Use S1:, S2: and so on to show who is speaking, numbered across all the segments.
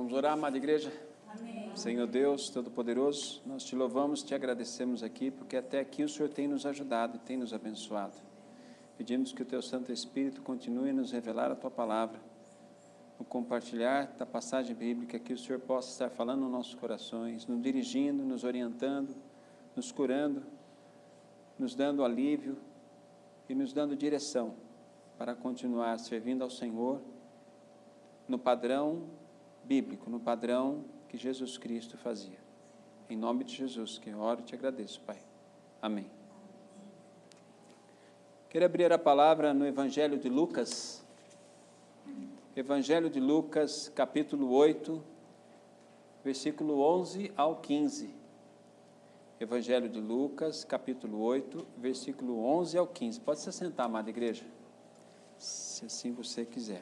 S1: Vamos orar, amada igreja?
S2: Amém.
S1: Senhor Deus Todo-Poderoso, nós te louvamos, te agradecemos aqui, porque até aqui o Senhor tem nos ajudado e tem nos abençoado. Pedimos que o Teu Santo Espírito continue a nos revelar a Tua Palavra, no compartilhar da passagem bíblica, que o Senhor possa estar falando nos nossos corações, nos dirigindo, nos orientando, nos curando, nos dando alívio e nos dando direção para continuar servindo ao Senhor no padrão bíblico, no padrão que Jesus Cristo fazia. Em nome de Jesus que eu oro e te agradeço, Pai. Amém. Quero abrir a palavra no Evangelho de Lucas, capítulo 8, versículo 11 ao 15. Evangelho de Lucas, capítulo 8, versículo 11 ao 15. Pode se sentar, amada igreja, se assim você quiser.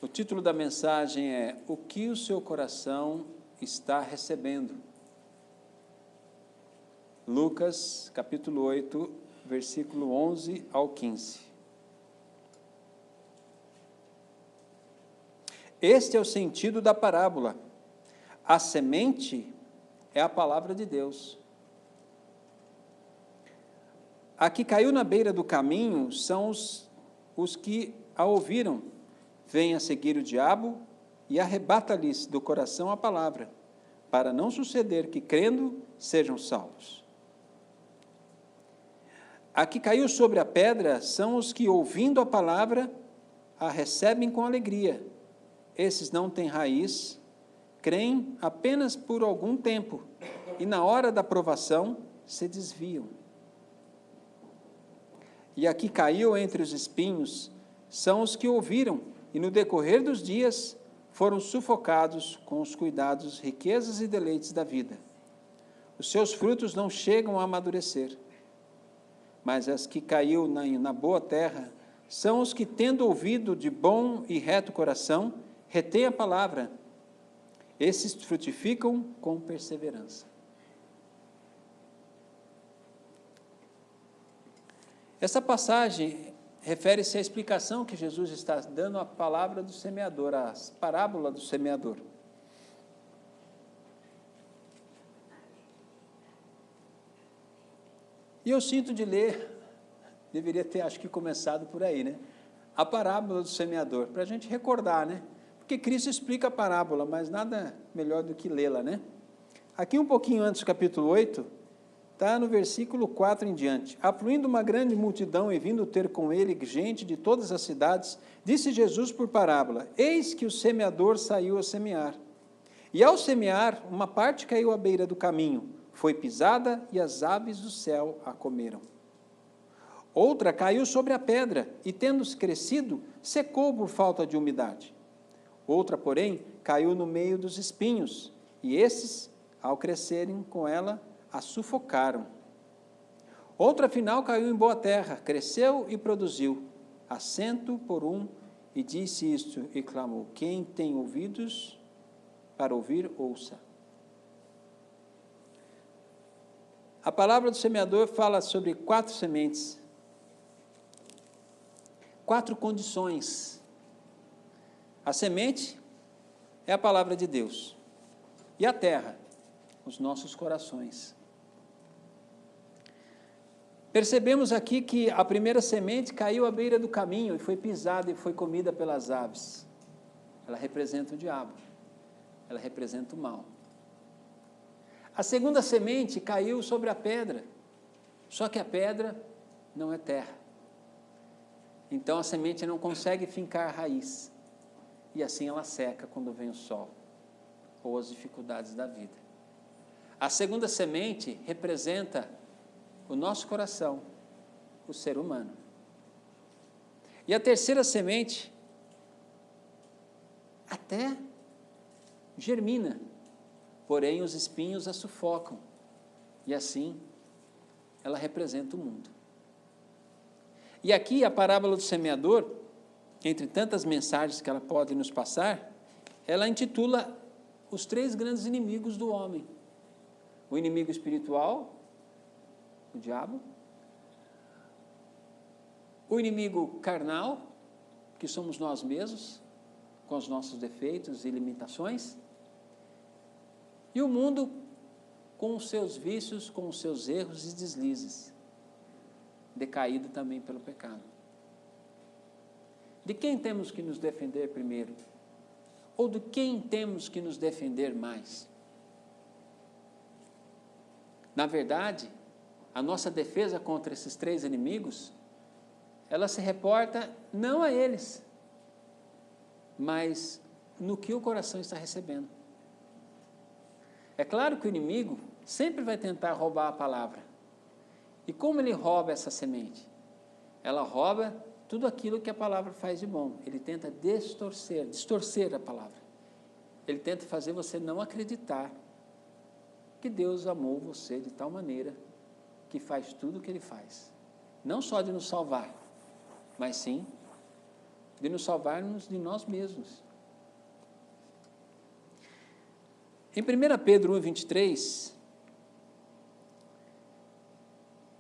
S1: O título da mensagem é: O que o seu coração está recebendo? Lucas, capítulo 8, versículo 11 ao 15. Este é o sentido da parábola. A semente é a palavra de Deus. A que caiu na beira do caminho são os que a ouviram. Vem a seguir o diabo e arrebata-lhes do coração a palavra, para não suceder que, crendo, sejam salvos. A que caiu sobre a pedra são os que, ouvindo a palavra, a recebem com alegria. Esses não têm raiz, creem apenas por algum tempo, e na hora da provação se desviam. E a que caiu entre os espinhos são os que ouviram, e no decorrer dos dias foram sufocados com os cuidados, riquezas e deleites da vida. Os seus frutos não chegam a amadurecer. Mas as que caiu na boa terra são os que, tendo ouvido de bom e reto coração, retêm a palavra. Esses frutificam com perseverança. Essa passagem refere-se à explicação que Jesus está dando à palavra do semeador, à parábola do semeador. E eu sinto de ler, deveria ter, acho que, começado por aí, né? A parábola do semeador, para a gente recordar, né? Porque Cristo explica a parábola, mas nada melhor do que lê-la, né? Aqui um pouquinho antes do capítulo 8, está no versículo 4 em diante. Afluindo uma grande multidão e vindo ter com ele gente de todas as cidades, disse Jesus por parábola: Eis que o semeador saiu a semear. E ao semear, uma parte caiu à beira do caminho, foi pisada e as aves do céu a comeram. Outra caiu sobre a pedra e, tendo crescido, secou por falta de umidade. Outra, porém, caiu no meio dos espinhos, e esses, ao crescerem com ela, a sufocaram. Outra, afinal, caiu em boa terra, cresceu e produziu, a 100 por 1, e disse isto, e clamou: Quem tem ouvidos para ouvir, ouça. A palavra do semeador fala sobre 4 sementes, 4 condições. A semente é a palavra de Deus, e a terra, os nossos corações. Percebemos aqui que a primeira semente caiu à beira do caminho e foi pisada e foi comida pelas aves. Ela representa o diabo, ela representa o mal. A segunda semente caiu sobre a pedra, só que a pedra não é terra. Então a semente não consegue fincar raiz, e assim ela seca quando vem o sol, ou as dificuldades da vida. A segunda semente representa o nosso coração, o ser humano. E a terceira semente até germina, porém os espinhos a sufocam, e assim ela representa o mundo. E aqui a parábola do semeador, entre tantas mensagens que ela pode nos passar, ela intitula os 3 grandes inimigos do homem: o inimigo espiritual, o diabo; o inimigo carnal, que somos nós mesmos; com os nossos defeitos e limitações, e o mundo com os seus vícios, com os seus erros e deslizes, decaído também pelo pecado. De quem temos que nos defender primeiro? Ou de quem temos que nos defender mais? Na verdade, a nossa defesa contra esses três inimigos, ela se reporta não a eles, mas no que o coração está recebendo. É claro que o inimigo sempre vai tentar roubar a palavra. E como ele rouba essa semente? Ela rouba tudo aquilo que a palavra faz de bom. Ele tenta distorcer a palavra. Ele tenta fazer você não acreditar que Deus amou você de tal maneira que faz tudo o que Ele faz. Não só de nos salvar, mas sim de nos salvarmos de nós mesmos. Em 1 Pedro 1,23,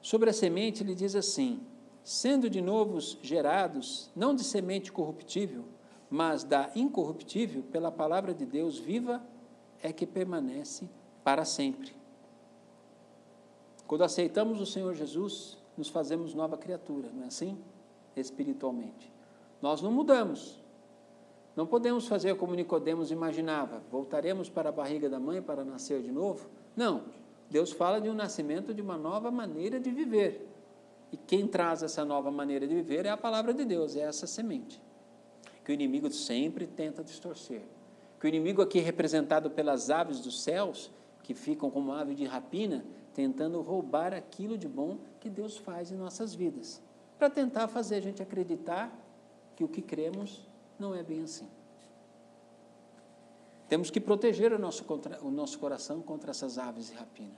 S1: sobre a semente, ele diz assim: sendo de novo gerados, não de semente corruptível, mas da incorruptível, pela palavra de Deus viva, é que permanece para sempre. Quando aceitamos o Senhor Jesus, nos fazemos nova criatura, não é assim? Espiritualmente. Nós não mudamos. Não podemos fazer como Nicodemos imaginava, voltaremos para a barriga da mãe para nascer de novo. Não, Deus fala de um nascimento de uma nova maneira de viver. E quem traz essa nova maneira de viver é a palavra de Deus, é essa semente. Que o inimigo sempre tenta distorcer. Que o inimigo aqui representado pelas aves dos céus, que ficam como ave de rapina, tentando roubar aquilo de bom que Deus faz em nossas vidas. Para tentar fazer a gente acreditar que o que cremos não é bem assim. Temos que proteger o nosso coração contra essas aves de rapina.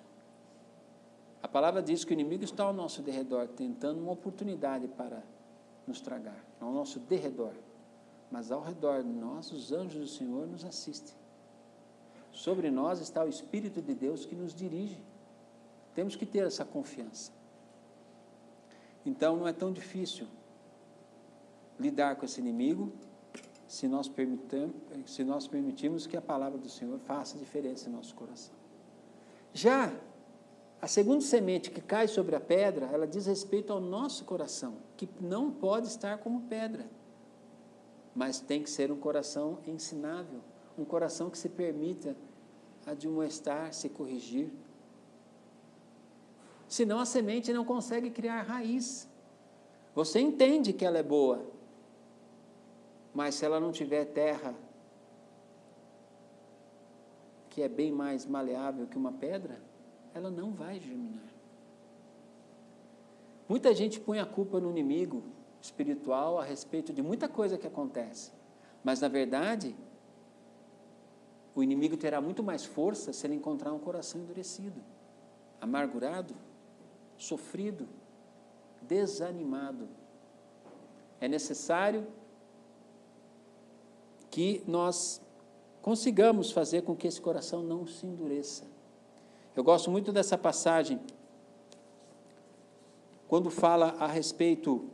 S1: A palavra diz que o inimigo está ao nosso derredor, tentando uma oportunidade para nos tragar, ao nosso derredor. Mas ao redor de nós, os anjos do Senhor nos assistem. Sobre nós está o Espírito de Deus que nos dirige. Temos que ter essa confiança. Então não é tão difícil lidar com esse inimigo, se nós permitirmos que a palavra do Senhor faça diferença em nosso coração. Já a segunda semente que cai sobre a pedra, ela diz respeito ao nosso coração, que não pode estar como pedra, mas tem que ser um coração ensinável, um coração que se permita admoestar, se corrigir. Senão a semente não consegue criar raiz. Você entende que ela é boa, mas se ela não tiver terra, que é bem mais maleável que uma pedra, ela não vai germinar. Muita gente põe a culpa no inimigo espiritual a respeito de muita coisa que acontece, mas na verdade, o inimigo terá muito mais força se ele encontrar um coração endurecido, amargurado, sofrido, desanimado. É necessário que nós consigamos fazer com que esse coração não se endureça. Eu gosto muito dessa passagem, quando fala a respeito,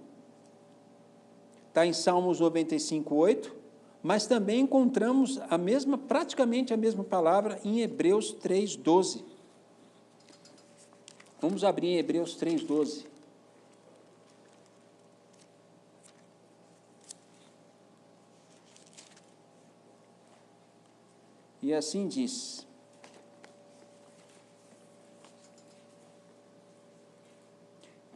S1: está em Salmos 95:8, mas também encontramos praticamente a mesma palavra em Hebreus 3:12. Vamos abrir em Hebreus 3:12. E assim diz: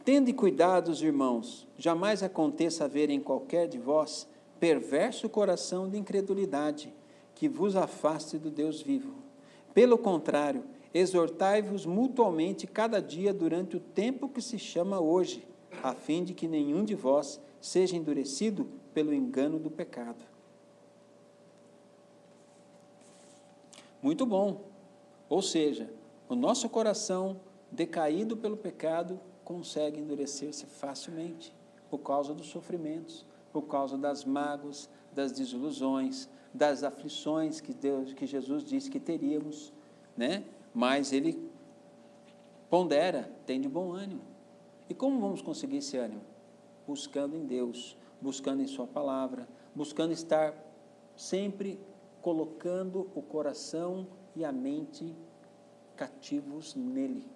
S1: tende cuidados, irmãos, jamais aconteça haver em qualquer de vós perverso coração de incredulidade, que vos afaste do Deus vivo. Pelo contrário, exortai-vos mutuamente cada dia durante o tempo que se chama hoje, a fim de que nenhum de vós seja endurecido pelo engano do pecado. Muito bom. Ou seja, o nosso coração, decaído pelo pecado, consegue endurecer-se facilmente, por causa dos sofrimentos, por causa das mágoas, das desilusões, das aflições que Jesus disse que teríamos, né? Mas ele pondera, tem de bom ânimo. E como vamos conseguir esse ânimo? Buscando em Deus, buscando em sua palavra, buscando estar sempre colocando o coração e a mente cativos nele.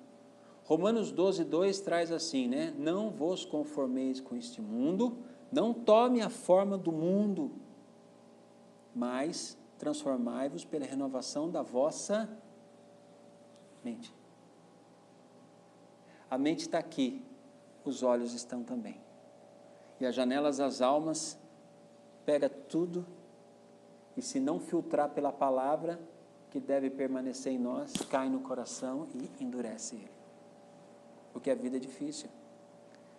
S1: Romanos 12:2 traz assim, né? Não vos conformeis com este mundo, não tome a forma do mundo, mas transformai-vos pela renovação da vossa mente. A mente está aqui, os olhos estão também. E as janelas das almas pega tudo e, se não filtrar pela palavra que deve permanecer em nós, cai no coração e endurece ele. Porque a vida é difícil.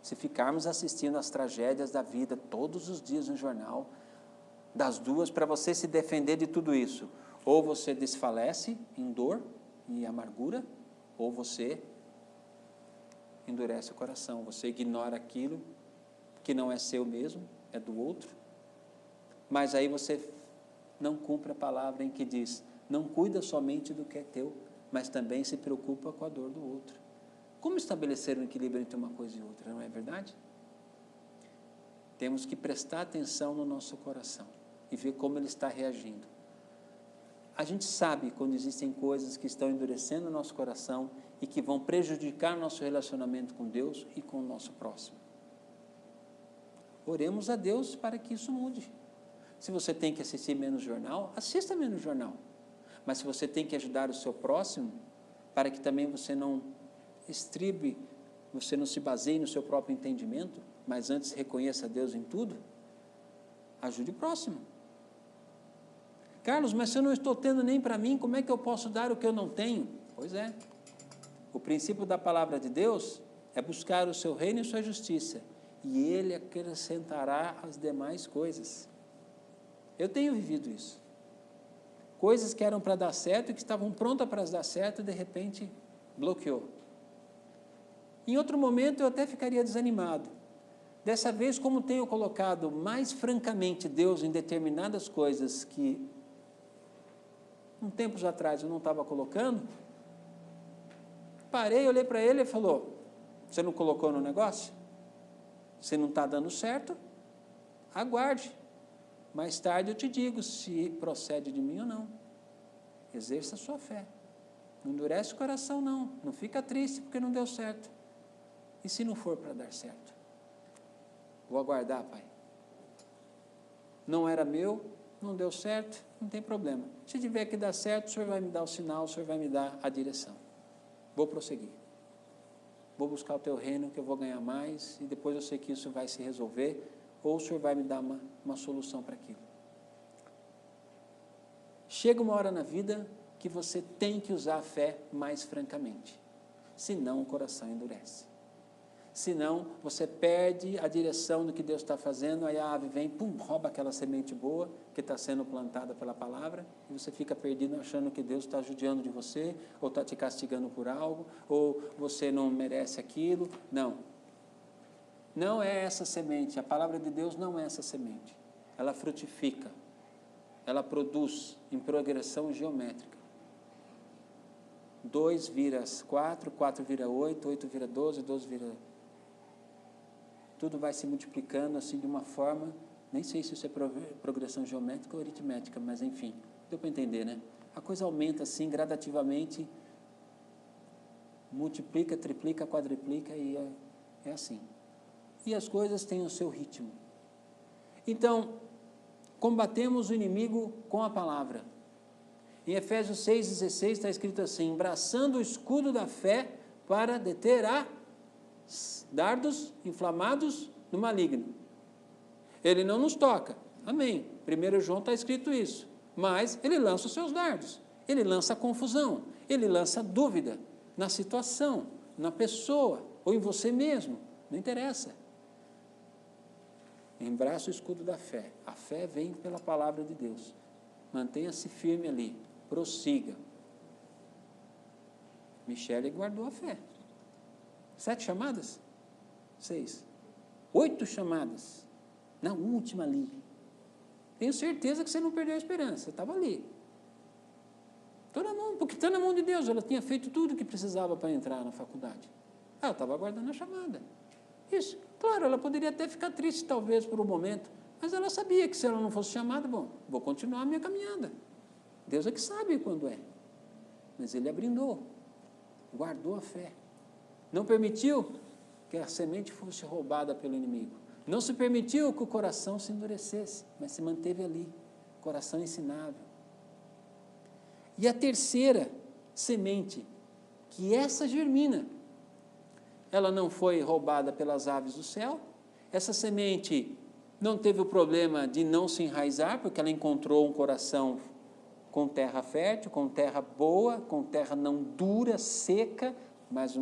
S1: Se ficarmos assistindo às tragédias da vida todos os dias no jornal, das duas, para você se defender de tudo isso, ou você desfalece em dor e amargura, ou você endurece o coração, você ignora aquilo que não é seu mesmo, é do outro, mas aí você não cumpre a palavra em que diz, não cuida somente do que é teu, mas também se preocupa com a dor do outro. Como estabelecer um equilíbrio entre uma coisa e outra, não é verdade? Temos que prestar atenção no nosso coração e ver como ele está reagindo. A gente sabe quando existem coisas que estão endurecendo o nosso coração e que vão prejudicar nosso relacionamento com Deus e com o nosso próximo. Oremos a Deus para que isso mude. Se você tem que assistir menos jornal, assista menos jornal. Mas se você tem que ajudar o seu próximo, para que também você não estribe, você não se baseie no seu próprio entendimento, mas antes reconheça Deus em tudo, ajude o próximo. Carlos, mas se eu não estou tendo nem para mim, como é que eu posso dar o que eu não tenho? Pois é. O princípio da palavra de Deus é buscar o seu reino e sua justiça, e Ele acrescentará as demais coisas. Eu tenho vivido isso. Coisas que eram para dar certo e que estavam prontas para dar certo, de repente bloqueou. Em outro momento eu até ficaria desanimado. Dessa vez, como tenho colocado mais francamente Deus em determinadas coisas que um tempos atrás eu não estava colocando, parei, olhei para ele e falou, você não colocou no negócio? Se não está dando certo, aguarde. Mais tarde eu te digo se procede de mim ou não. Exerça a sua fé. Não endurece o coração não. Não fica triste porque não deu certo. E se não for para dar certo? Vou aguardar, Pai. Não era meu, não deu certo, não tem problema. Se tiver que dar certo, o Senhor vai me dar o sinal, o Senhor vai me dar a direção. Vou prosseguir. Vou buscar o teu reino que eu vou ganhar mais e depois eu sei que isso vai se resolver ou o Senhor vai me dar uma solução para aquilo. Chega uma hora na vida que você tem que usar a fé mais francamente, senão o coração endurece. Senão você perde a direção do que Deus está fazendo, aí a ave vem, pum, rouba aquela semente boa que está sendo plantada pela palavra, e você fica perdido achando que Deus está judiando de você, ou está te castigando por algo, ou você não merece aquilo. Não. Não é essa semente, a palavra de Deus não é essa semente. Ela frutifica, ela produz em progressão geométrica. 2 vira 4, 4 vira 8, 8 vira 12, 12 vira... Tudo vai se multiplicando assim de uma forma, nem sei se isso é progressão geométrica ou aritmética, mas enfim, deu para entender, né? A coisa aumenta assim gradativamente, multiplica, triplica, quadriplica e é assim. E as coisas têm o seu ritmo. Então, combatemos o inimigo com a palavra. Em Efésios 6,16 está escrito assim, embraçando o escudo da fé para deter dardos inflamados do maligno. Ele não nos toca, amém. 1 João está escrito isso, mas ele lança os seus dardos, ele lança confusão, ele lança dúvida na situação, na pessoa, ou em você mesmo, não interessa. Embraça o escudo da fé, a fé vem pela palavra de Deus, mantenha-se firme ali, prossiga. Michele guardou a fé. 7 chamadas? 6. 8 chamadas. Na última ali. Tenho certeza que você não perdeu a esperança. Você estava ali. Porque está na mão de Deus. Ela tinha feito tudo o que precisava para entrar na faculdade. Ela estava aguardando a chamada. Isso. Claro, ela poderia até ficar triste, talvez, por um momento. Mas ela sabia que se ela não fosse chamada, bom, vou continuar a minha caminhada. Deus é que sabe quando é. Mas ele a brindou, guardou a fé. Não permitiu que a semente fosse roubada pelo inimigo. Não se permitiu que o coração se endurecesse, mas se manteve ali, coração ensinável. E a terceira semente, que essa germina, ela não foi roubada pelas aves do céu, essa semente não teve o problema de não se enraizar, porque ela encontrou um coração com terra fértil, com terra boa, com terra não dura, seca, mas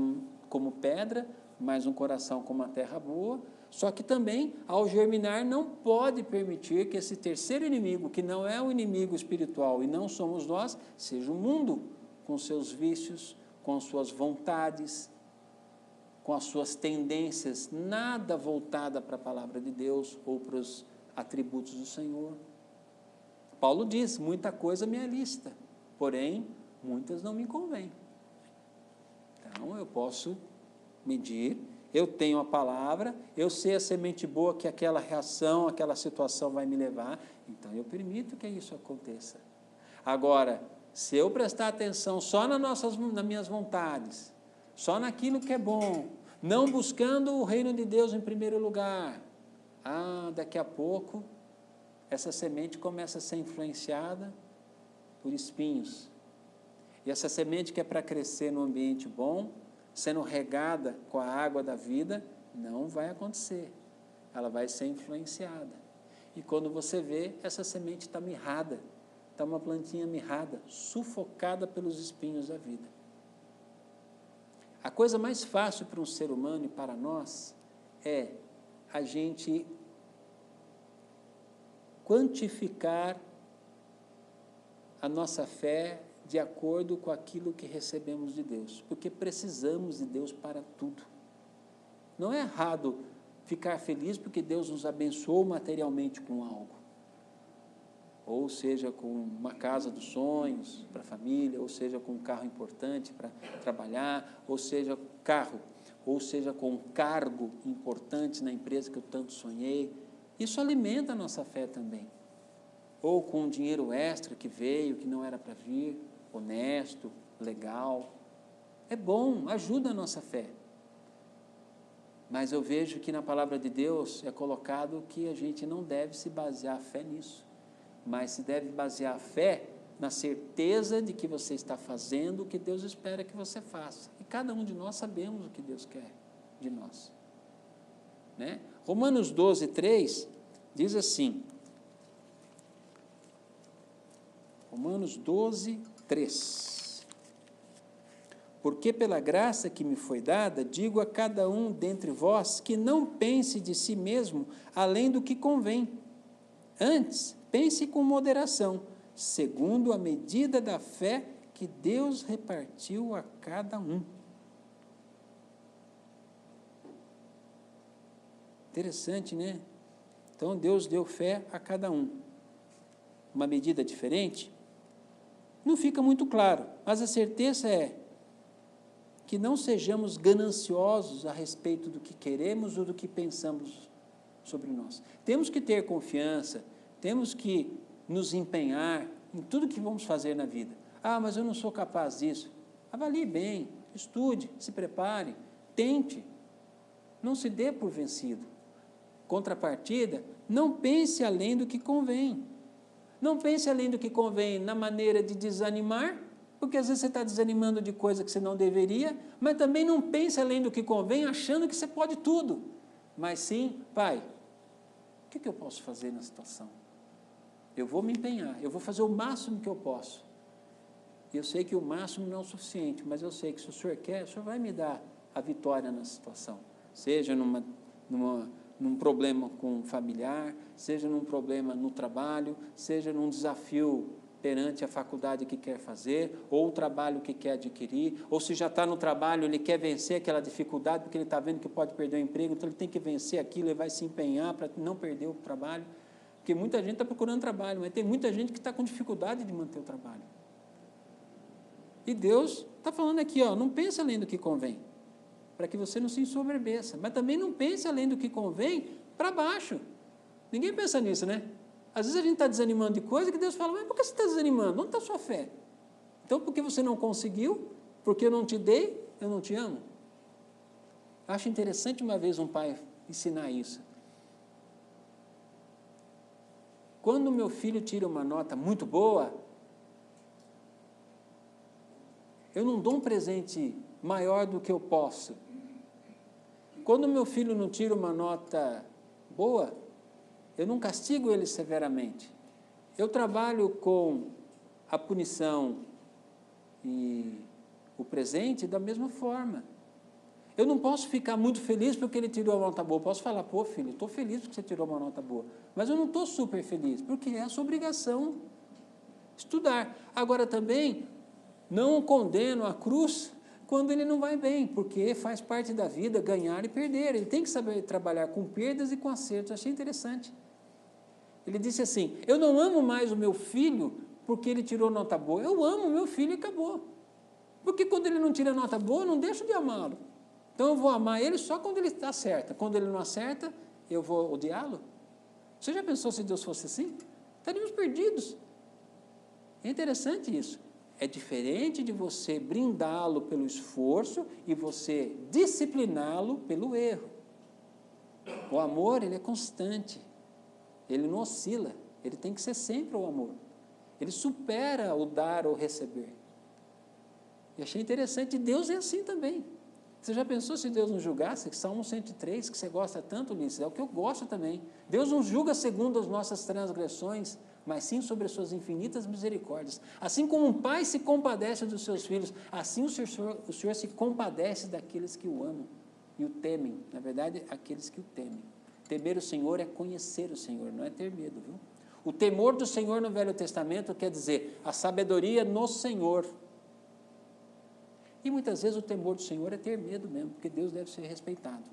S1: como pedra, mas um coração com uma terra boa. Só que também, ao germinar, não pode permitir que esse terceiro inimigo, que não é o inimigo espiritual e não somos nós, seja o mundo, com seus vícios, com suas vontades, com as suas tendências, nada voltada para a palavra de Deus ou para os atributos do Senhor. Paulo diz, muita coisa me é lícita, porém, muitas não me convêm. Então, eu posso medir, eu tenho a palavra, eu sei a semente boa que aquela reação, aquela situação vai me levar, então eu permito que isso aconteça. Agora, se eu prestar atenção só nas minhas vontades, só naquilo que é bom, não buscando o reino de Deus em primeiro lugar, daqui a pouco, essa semente começa a ser influenciada por espinhos. E essa semente que é para crescer num ambiente bom, sendo regada com a água da vida, não vai acontecer. Ela vai ser influenciada. E quando você vê, essa semente está mirrada, está uma plantinha mirrada, sufocada pelos espinhos da vida. A coisa mais fácil para um ser humano e para nós é a gente quantificar a nossa fé de acordo com aquilo que recebemos de Deus, porque precisamos de Deus para tudo. Não é errado ficar feliz porque Deus nos abençoou materialmente com algo, ou seja, com uma casa dos sonhos para a família, ou seja, com um carro importante para trabalhar, ou seja, com um cargo importante na empresa que eu tanto sonhei. Isso alimenta a nossa fé também. Ou com um dinheiro extra que veio, que não era para vir, honesto, legal. É bom, ajuda a nossa fé. Mas eu vejo que na palavra de Deus é colocado que a gente não deve se basear a fé nisso, mas se deve basear a fé na certeza de que você está fazendo o que Deus espera que você faça. E cada um de nós sabemos o que Deus quer de nós. Né? Romanos 12, 3 diz assim, Romanos 12, 3. Porque pela graça que me foi dada, digo a cada um dentre vós que não pense de si mesmo além do que convém. Antes, pense com moderação, segundo a medida da fé que Deus repartiu a cada um. Interessante, né? Então, Deus deu fé a cada um. Uma medida diferente? Não fica muito claro, mas a certeza é que não sejamos gananciosos a respeito do que queremos ou do que pensamos sobre nós. Temos que ter confiança, temos que nos empenhar em tudo que vamos fazer na vida. Mas eu não sou capaz disso. Avalie bem, estude, se prepare, tente, não se dê por vencido. Contrapartida, não pense além do que convém. Não pense além do que convém na maneira de desanimar, porque às vezes você está desanimando de coisa que você não deveria, mas também não pense além do que convém achando que você pode tudo. Mas sim, Pai, o que eu posso fazer na situação? Eu vou me empenhar, eu vou fazer o máximo que eu posso. Eu sei que o máximo não é o suficiente, mas eu sei que se o Senhor quer, o Senhor vai me dar a vitória na situação. Seja num problema com um familiar, seja num problema no trabalho, seja num desafio perante a faculdade que quer fazer, ou o trabalho que quer adquirir, ou se já está no trabalho, ele quer vencer aquela dificuldade, porque ele está vendo que pode perder o emprego, então ele tem que vencer aquilo, ele vai se empenhar para não perder o trabalho, porque muita gente está procurando trabalho, mas tem muita gente que está com dificuldade de manter o trabalho. E Deus está falando aqui, não pense além do que convém, para que você não se ensoberbeça, mas também não pense além do que convém para baixo. Ninguém pensa nisso, né? Às vezes a gente está desanimando de coisa que Deus fala, mas por que você está desanimando? Onde está a sua fé? Então, porque você não conseguiu, porque eu não te dei, eu não te amo. Acho interessante uma vez um pai ensinar isso. Quando meu filho tira uma nota muito boa, eu não dou um presente maior do que eu posso. Quando meu filho não tira uma nota boa, eu não castigo ele severamente. Eu trabalho com a punição e o presente da mesma forma. Eu não posso ficar muito feliz porque ele tirou uma nota boa. Eu posso falar, pô filho, estou feliz porque você tirou uma nota boa. Mas eu não estou super feliz, porque é a sua obrigação estudar. Agora também, não condeno a cruz quando ele não vai bem, porque faz parte da vida ganhar e perder. Ele tem que saber trabalhar com perdas e com acertos. Achei interessante. Ele disse assim, eu não amo mais o meu filho porque ele tirou nota boa. Eu amo o meu filho e acabou. Porque quando ele não tira nota boa, eu não deixo de amá-lo. Então eu vou amar ele só quando ele acerta. Quando ele não acerta, eu vou odiá-lo. Você já pensou se Deus fosse assim? Estaríamos perdidos. É interessante isso. É diferente de você brindá-lo pelo esforço e você discipliná-lo pelo erro. O amor, ele é constante. Ele não oscila. Ele tem que ser sempre o amor. Ele supera o dar ou receber. E achei interessante. Deus é assim também. Você já pensou se Deus nos julgasse? Salmo 103, que você gosta tanto, Ulisses, é o que eu gosto também. Deus não julga segundo as nossas transgressões, mas sim sobre as suas infinitas misericórdias. Assim como um pai se compadece dos seus filhos, assim o Senhor se compadece daqueles que o amam e o temem. Na verdade, aqueles que o temem. Temer o Senhor é conhecer o Senhor, não é ter medo, viu? O temor do Senhor no Velho Testamento quer dizer a sabedoria no Senhor. E muitas vezes o temor do Senhor é ter medo mesmo, porque Deus deve ser respeitado.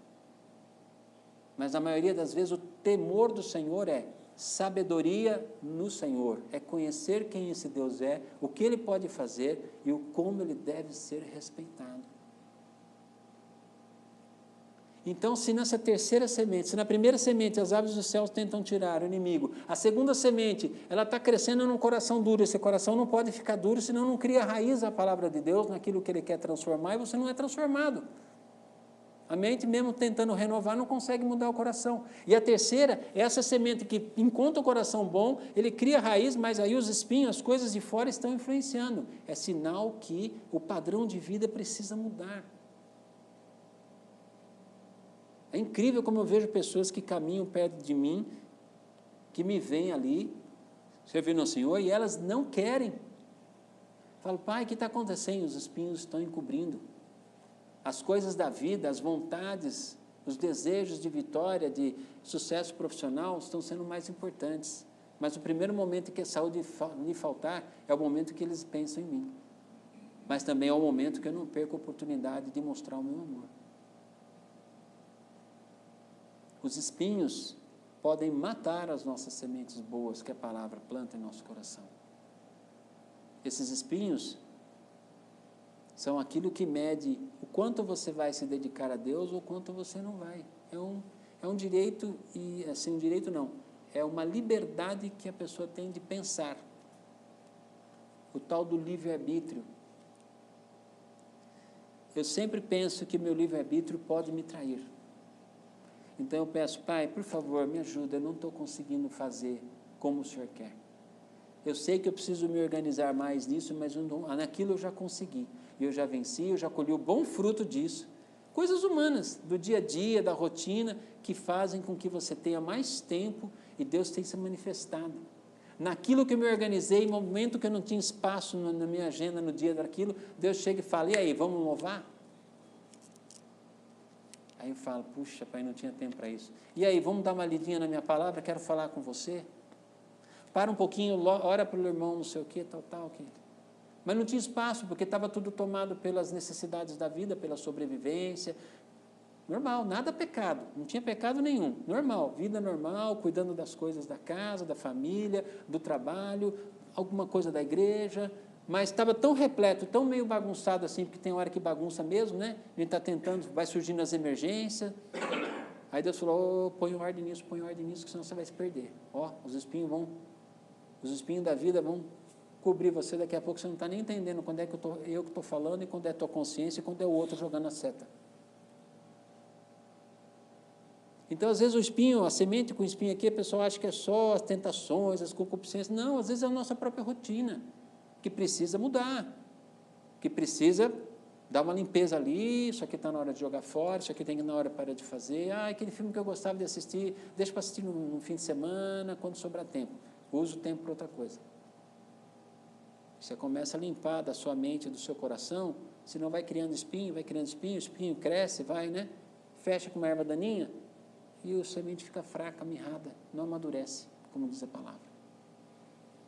S1: Mas na maioria das vezes o temor do Senhor é sabedoria no Senhor, é conhecer quem esse Deus é, o que Ele pode fazer e o como Ele deve ser respeitado. Então, se nessa terceira semente, se na primeira semente as aves dos céus tentam tirar o inimigo, a segunda semente, ela está crescendo num coração duro, esse coração não pode ficar duro, senão não cria raiz a palavra de Deus naquilo que Ele quer transformar e você não é transformado. A mente, mesmo tentando renovar, não consegue mudar o coração. E a terceira é essa semente que encontra o coração bom, ele cria raiz, mas aí os espinhos, as coisas de fora estão influenciando. É sinal que o padrão de vida precisa mudar. É incrível como eu vejo pessoas que caminham perto de mim, que me veem ali, servindo ao Senhor, e elas não querem. Falo, pai, o que está acontecendo? Os espinhos estão encobrindo. As coisas da vida, as vontades, os desejos de vitória, de sucesso profissional estão sendo mais importantes. Mas o primeiro momento que a saúde lhe faltar é o momento que eles pensam em mim. Mas também é o momento que eu não perco a oportunidade de mostrar o meu amor. Os espinhos podem matar as nossas sementes boas que a palavra planta em nosso coração. Esses espinhos são aquilo que mede o quanto você vai se dedicar a Deus ou o quanto você não vai. É um direito, e assim, um direito não, é uma liberdade que a pessoa tem de pensar. O tal do livre-arbítrio. Eu sempre penso que meu livre-arbítrio pode me trair. Então eu peço, pai, por favor, me ajuda, eu não estou conseguindo fazer como o Senhor quer. Eu sei que eu preciso me organizar mais nisso, mas naquilo eu já consegui. Eu já venci, eu já colhi o bom fruto disso. Coisas humanas, do dia a dia, da rotina, que fazem com que você tenha mais tempo e Deus tenha se manifestado. Naquilo que eu me organizei, no momento que eu não tinha espaço na minha agenda, no dia daquilo, Deus chega e fala, e aí, vamos louvar? Aí eu falo, puxa, pai, não tinha tempo para isso. E aí, vamos dar uma lidinha na minha palavra, quero falar com você. Para um pouquinho, ora para o irmão, não sei o quê, tal, ok. Mas não tinha espaço, porque estava tudo tomado pelas necessidades da vida, pela sobrevivência. Normal, nada pecado, não tinha pecado nenhum. Normal, vida normal, cuidando das coisas da casa, da família, do trabalho, alguma coisa da igreja. Mas estava tão repleto, tão meio bagunçado assim, porque tem hora que bagunça mesmo, né? A gente está tentando, vai surgindo as emergências. Aí Deus falou, oh, põe ordem nisso, que senão você vai se perder. Ó, os espinhos da vida vão cobrir você, daqui a pouco você não está nem entendendo quando é que eu que estou falando, e quando é a tua consciência, e quando é o outro jogando a seta. Então, às vezes, o espinho, a semente com espinho aqui, a pessoa acha que é só as tentações, as concupiscências. Não, às vezes é a nossa própria rotina, que precisa mudar, que precisa dar uma limpeza ali, isso aqui está na hora de jogar fora, isso aqui tem que na hora para de fazer. Ah, aquele filme que eu gostava de assistir, deixa para assistir no fim de semana, quando sobrar tempo. Usa o tempo para outra coisa. Você começa a limpar da sua mente, do seu coração, senão vai criando espinho, o espinho cresce, vai, né? Fecha com uma erva daninha, e a semente fica fraca, mirrada, não amadurece, como diz a palavra.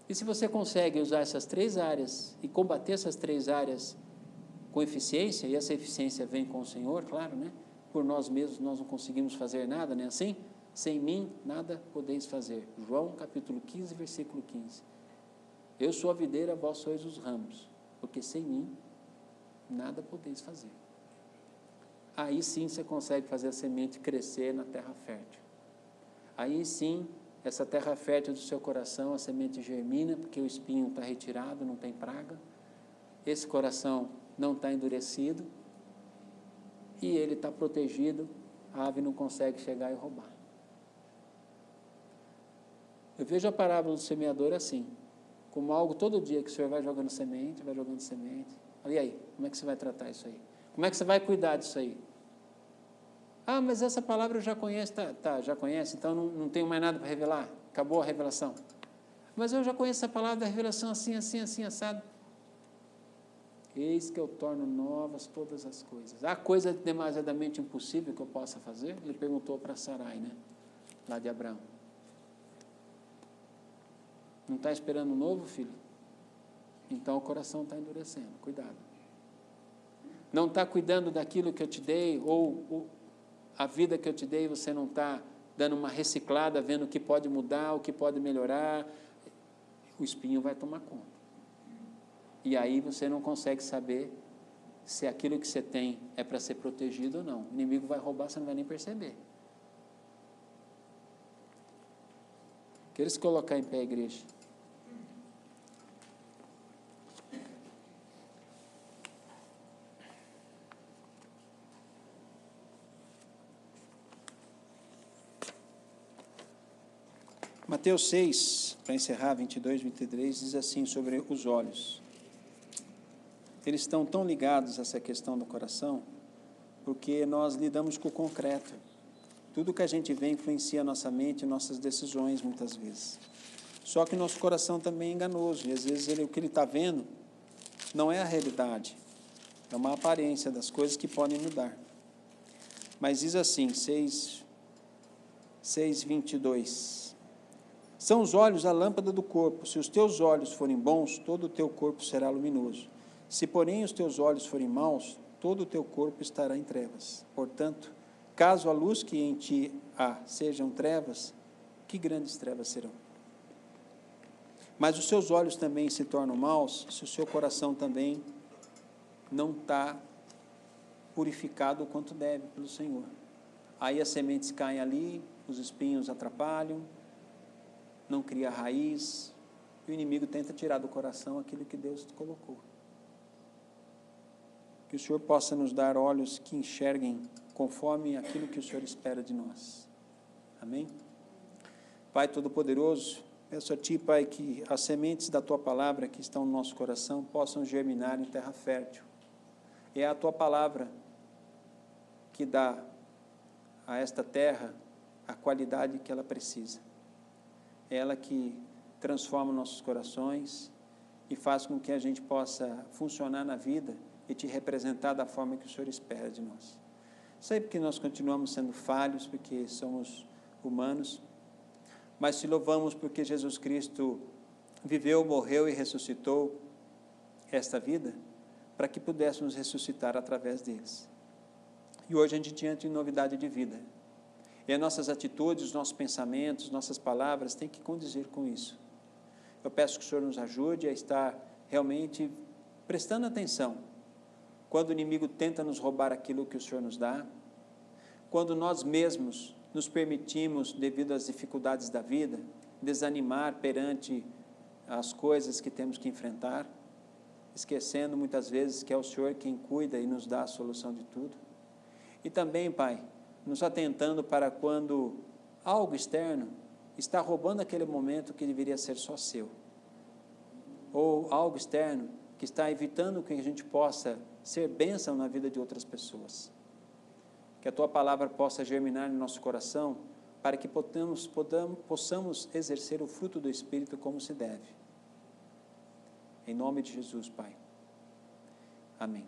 S1: E se você consegue usar essas 3 áreas e combater essas 3 áreas com eficiência, e essa eficiência vem com o Senhor, claro, né? Por nós mesmos nós não conseguimos fazer nada, não é assim? Sem mim nada podeis fazer. João capítulo 15, versículo 15. Eu sou a videira, vós sois os ramos, porque sem mim nada podeis fazer. Aí sim você consegue fazer a semente crescer na terra fértil. Aí sim, essa terra fértil do seu coração, a semente germina, porque o espinho está retirado, não tem praga. Esse coração não está endurecido e ele está protegido, a ave não consegue chegar e roubar. Eu vejo a parábola do semeador assim, como algo todo dia que o Senhor vai jogando semente. E aí, como é que você vai tratar isso aí? Como é que você vai cuidar disso aí? Ah, mas essa palavra eu já conheço. Já conhece, então não tenho mais nada para revelar. Acabou a revelação. Mas eu já conheço essa palavra da revelação assim, assado. Eis que eu torno novas todas as coisas. Há coisa demasiadamente impossível que eu possa fazer? Ele perguntou para Sarai, né? Lá de Abraão. Não está esperando um novo filho? Então o coração está endurecendo, cuidado. Não está cuidando daquilo que eu te dei, ou a vida que eu te dei, você não está dando uma reciclada, vendo o que pode mudar, o que pode melhorar, o espinho vai tomar conta. E aí você não consegue saber se aquilo que você tem é para ser protegido ou não. O inimigo vai roubar, você não vai nem perceber. Quero se colocar em pé, igreja. Mateus 6, para encerrar, 22, 23, diz assim sobre os olhos. Eles estão tão ligados a essa questão do coração, porque nós lidamos com o concreto. Tudo que a gente vê influencia a nossa mente e nossas decisões, muitas vezes. Só que nosso coração também é enganoso, e às vezes o que ele está vendo não é a realidade, é uma aparência das coisas que podem mudar. Mas diz assim, 6, 22. São os olhos a lâmpada do corpo. Se os teus olhos forem bons, todo o teu corpo será luminoso. Se, porém, os teus olhos forem maus, todo o teu corpo estará em trevas. Portanto, caso a luz que em ti há sejam trevas, que grandes trevas serão? Mas os seus olhos também se tornam maus, se o seu coração também não está purificado o quanto deve pelo Senhor. Aí as sementes caem ali, os espinhos atrapalham, não cria raiz, e o inimigo tenta tirar do coração aquilo que Deus colocou. Que o Senhor possa nos dar olhos que enxerguem conforme aquilo que o Senhor espera de nós. Amém? Pai Todo-Poderoso, peço a Ti, Pai, que as sementes da Tua palavra que estão no nosso coração possam germinar em terra fértil. É a Tua palavra que dá a esta terra a qualidade que ela precisa. É ela que transforma nossos corações e faz com que a gente possa funcionar na vida e Te representar da forma que o Senhor espera de nós. Sei porque nós continuamos sendo falhos, porque somos humanos, mas Te louvamos porque Jesus Cristo viveu, morreu e ressuscitou esta vida para que pudéssemos ressuscitar através deles. E hoje a gente entra em novidade de vida. E as nossas atitudes, os nossos pensamentos, nossas palavras têm que condizer com isso. Eu peço que o Senhor nos ajude a estar realmente prestando atenção quando o inimigo tenta nos roubar aquilo que o Senhor nos dá, quando nós mesmos nos permitimos, devido às dificuldades da vida, desanimar perante as coisas que temos que enfrentar, esquecendo muitas vezes que é o Senhor quem cuida e nos dá a solução de tudo. E também, Pai, nos atentando para quando algo externo está roubando aquele momento que deveria ser só seu, ou algo externo que está evitando que a gente possa ser bênção na vida de outras pessoas. Que a Tua palavra possa germinar no nosso coração, para que possamos exercer o fruto do Espírito como se deve. Em nome de Jesus, Pai. Amém.